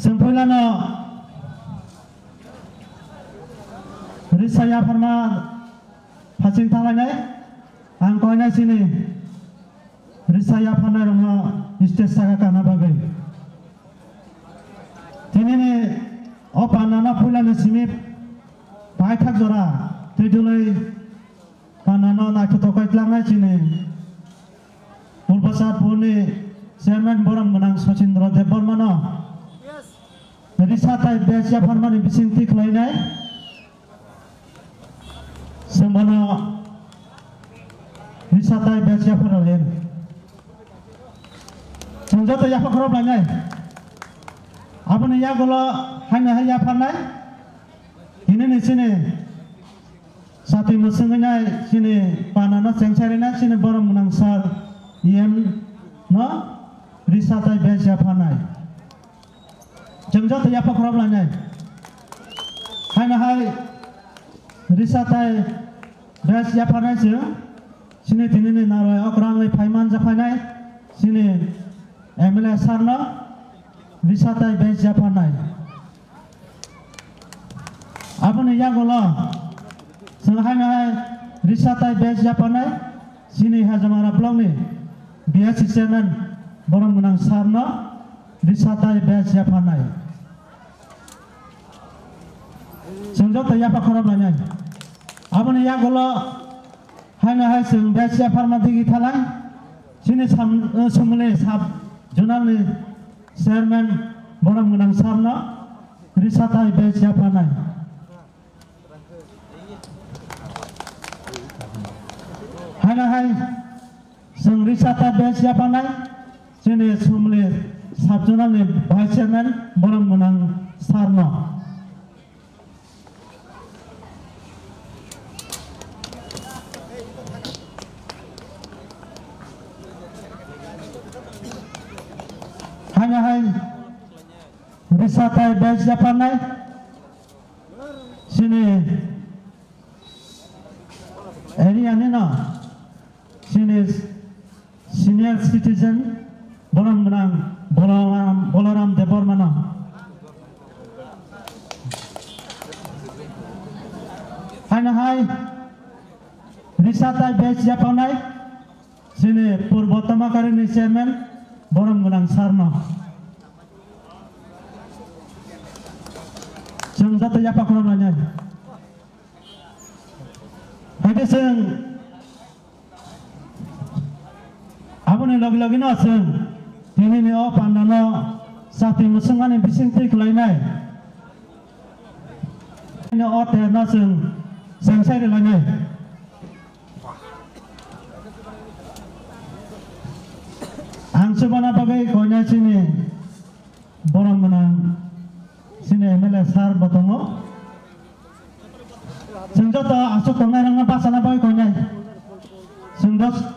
Sempulana Risaya Farma Pasing Talanya Angkonya sini Risaya Farma Roma Istes Saga Kana Bagai Tinini Opanana Pulana Simip Paithak Jora Tidulai Kanana Nakitokai Tlanga sini Mulbasat Puni Chairman Borang Menang Sacindra Debormana Risata Besya Farma ni Bisinti Klainai Sembana Risata Besya Farma lain Senjata ya Fakrob Langai Apa ni ya kalau hanya ya Farma ini ni sini Satu musuhnya sini Panana Sengsarina sini Borang Menang Sar Iem no Risata Besya Farma Jengjot ya Fakrob Langai hanya hai Risata Besya Farma sini ini narai orang le Paiman Japanai sini MLA Sarna Risata Besya Farma apa ni yang gola sengaja Risata Besya Farma sini Hajamara Blok ni dia sisenan Borang Menang Sarna Risata Besya Farma senjata ya Fakrob Langai apa ni yang gola hanya hai seng Besya Farma digi thalang sini semule sab jurnal ni chairman Borang Menang Sarna Risata Besya Farma hanya hai seng Risata Besya Farma sini semule sab jurnal ni vice chairman Borang Menang Sarna hanya hai Risata Besya Farma sini area ni na sini senior citizen Borang Menang Bolaram Debormana hanya hai Risata Besya Farma sini Purwotama Karini chairman Borang Menang Sarna senjata ya Fakrob Langai ada seng apa ni lagi na seng ini ni Pandana Sakti Musungan ni Bisinti Klainai ini terna seng Sengsai Langai Angsubana Bagai Konya sini Borang Menang sini MLA Sar Batongo senjata asuk kongai ranga pasana Bagai Konya senjata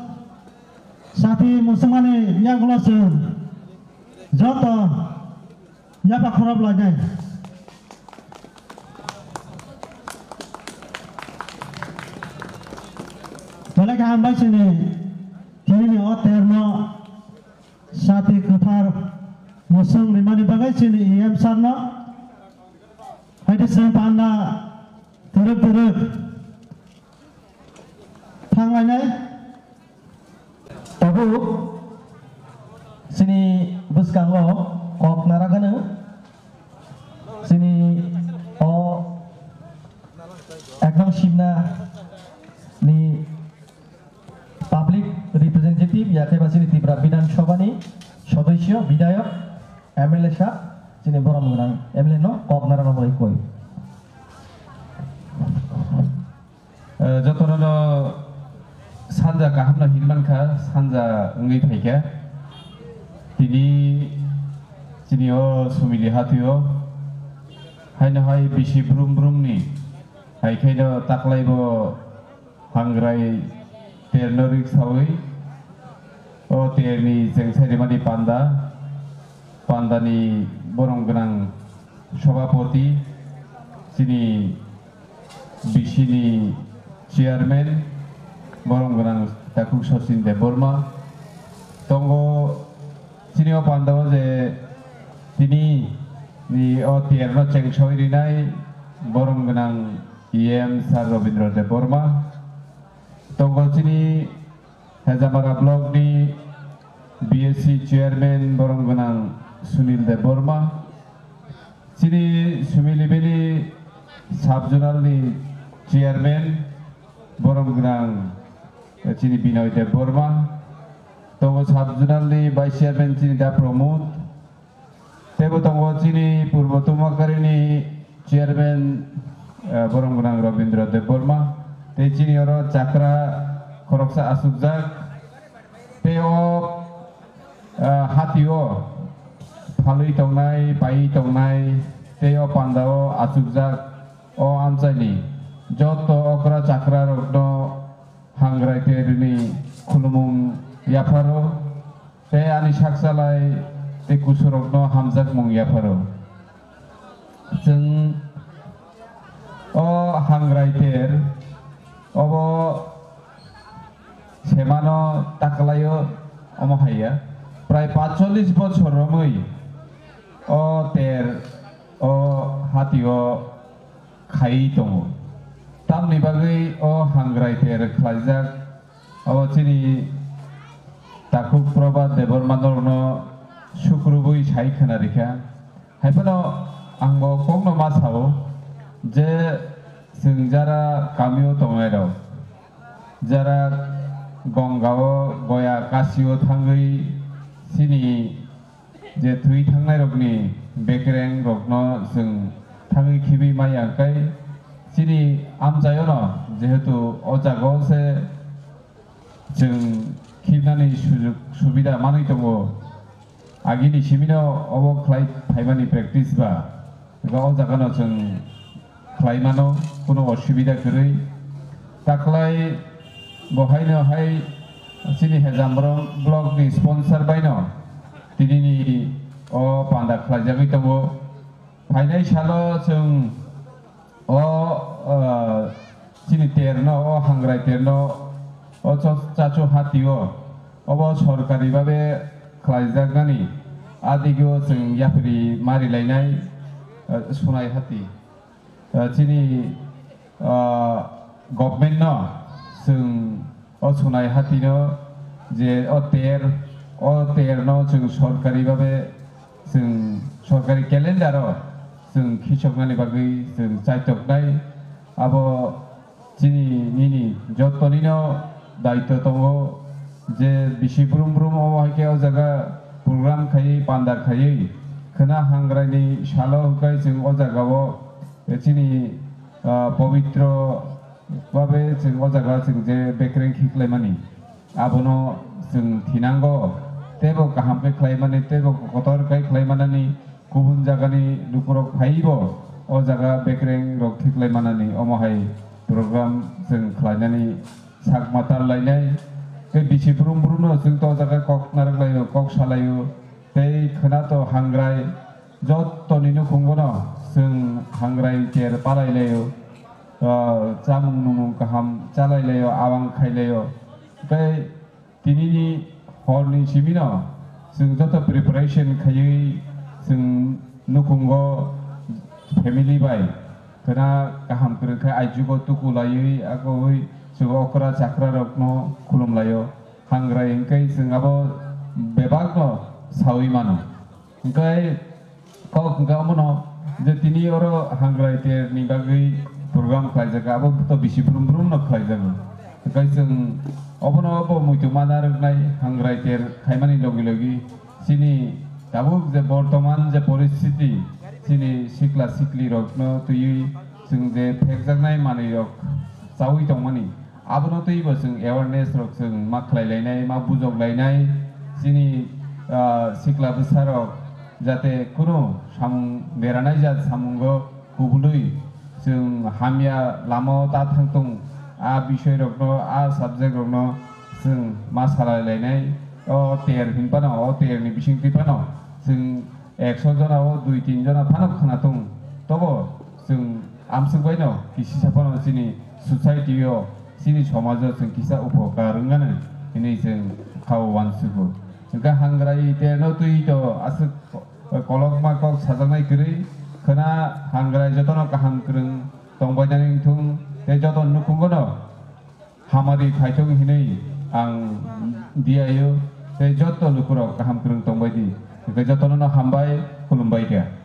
Sakti Musungan ni ya gula seng jota ya Fakrob Langai boleh hambai sini ini terna Sakti Kuthar Musung Limani Bagai sini IM Sarna ada sempana teruk tangannya tahu sini buskang lo kok naragana sini ekdom shibna ni public representative ya kebasi Tripura Bidhan Sabha ni সদস্য বিধায়ক MLA sah sini Borang Menang MLA no kok narana boleh koi जतोरनो सानजा गाहामना हिनमानखा सानजा उंगै फाइखा दिनै जिनियो सुमिलि हाथियो हायनो हाय बिसि ब्रुम ब्रुमनि हायखायनो ताकलायबो हांग्राय तेरनो रिक्सावै ओ तेरनि जेंसारिमानि पान्दानि बरं गोनां सभापति जिनि बिसिनि चेयारमैन बरं गोनां दाकुक सचिन देबबर्मा दंग जिनियाव पान्दाव जे दिनै ni o tierno chengsoi rinai borong genang IM Sar Robindra Dev Burma tongo chini Hajamara Block ni BSC Chairman borong genang Sunil Dev Burma chini Sumilibeli Subjournal ni Chairman borong genang chini Binoy Dev Burma tongo Subjournal ni Vice Chairman chini Da Pramod tebo tongo chini Purbo Tumakari ni Chairman borong genang Robindra Dev Burma te chini oro Chakra Khoroksa Asukjak te o hatio phalui tongnai pai tongnai te o pandao asukjak o amchaini joto okra Chakra rokno hangrai terini khulumung yaparo te ani saksalai te kusurokno hamjak mung yaparo जों o hangrai ter obo semano taklayo omo haya prai 45 বছর রমই o ter o hatio khai tongo tamni bagai o hangrai ter khlaijak o chini takuk Prabhat Dev Burma no sukrubui sai khana rekha haifano angbo kongno masao je जों jara kamio tongnai rok jara gongao goya kasio thangai sini je thui thangnai rokni bekreng rokno जों thangai khibi mai angkai sini amjayo no jehetu o jago se जों khibnani subida manui tongo agini simino obo khlai phaimani practice ba o jagano जों khlaimano kono osubida gori taklai bohaino hai sini Hajamara Block ni sponsor baino tinini o panda khlaijagoi tongo phainai salo जों o sini terno o hangrai terno o chacho hatio obo sorkari babe khlaijaknani adigio जों yapri marilainai sunai hati chini government no जों o sunai hati no je o ter no जों sorkari babe जों sorkari calendar o जों khishoknani bagai जों chaitoknai abo chini nini jotoni no daitto tongo je bisi brum brum o haike o jaga program khai pandar khai khana hangrai ni salo kai जों o jaga o chini pavitro babe जों o jaga जों je bekreng khiklaimani abono जों thinango tebo kaham ke khlaimani tebo kotor kai khlaimanani kubun jagani lukurok phaibo o jaga bekreng rok khiklaimanani omohai program जों khlainani sak matar lainai ke bisi brum brum no जों to jaga kok naраklayo kok salayo tei khana to hangrai jottoni no khungbono जों hangrai ter palailayo jamung numung kaham chalailayo awang khailayo tei tinini horni simino जों joto preparation khayoi जों nukungo family bai khana kaham krikha aijugo tukulayoi agoi जों okra Chakra rokno khulumlayo hangrai engkai जों abo bebagno sawi mano engkai kok gamono je tini oro hangrai ter ni bagai program khlaijaga abo to bisi brum brum no khlaijaga engkai जों obono abo muitu manaroknai hangrai ter khaimani logi logi sini tabuk je bortoman je poristiti sini sikla sikli rokno tui जों je phekjaknai mani rok chawi tongmani abono tuibo जों awareness rok जों ma khlailainai ma bujoglainai sini sikla bwsarok jate kono samung beranai jat samungo kubului जों hamya lamo ta thangtung a bishoy rokno a subject rokno जों ma salailainai o ter hinpano o ter ni bising tipano जों 100 jona o 2-3 jona phanok khanatung tobo जों amsukbaino kisi sapano sini society o sini somajo जों kisa upokar ngana ini जों khaw wansugo जों hangrai ter no tui to asuk kolok makok sajaknai giri khana hangrai jotono kaham krung tongbai nani tung te joton nukungono hamadi khaitung hinai ang diayo te joto nukurok kaham krung tongbai di ke jotono hambai kulumbai dia.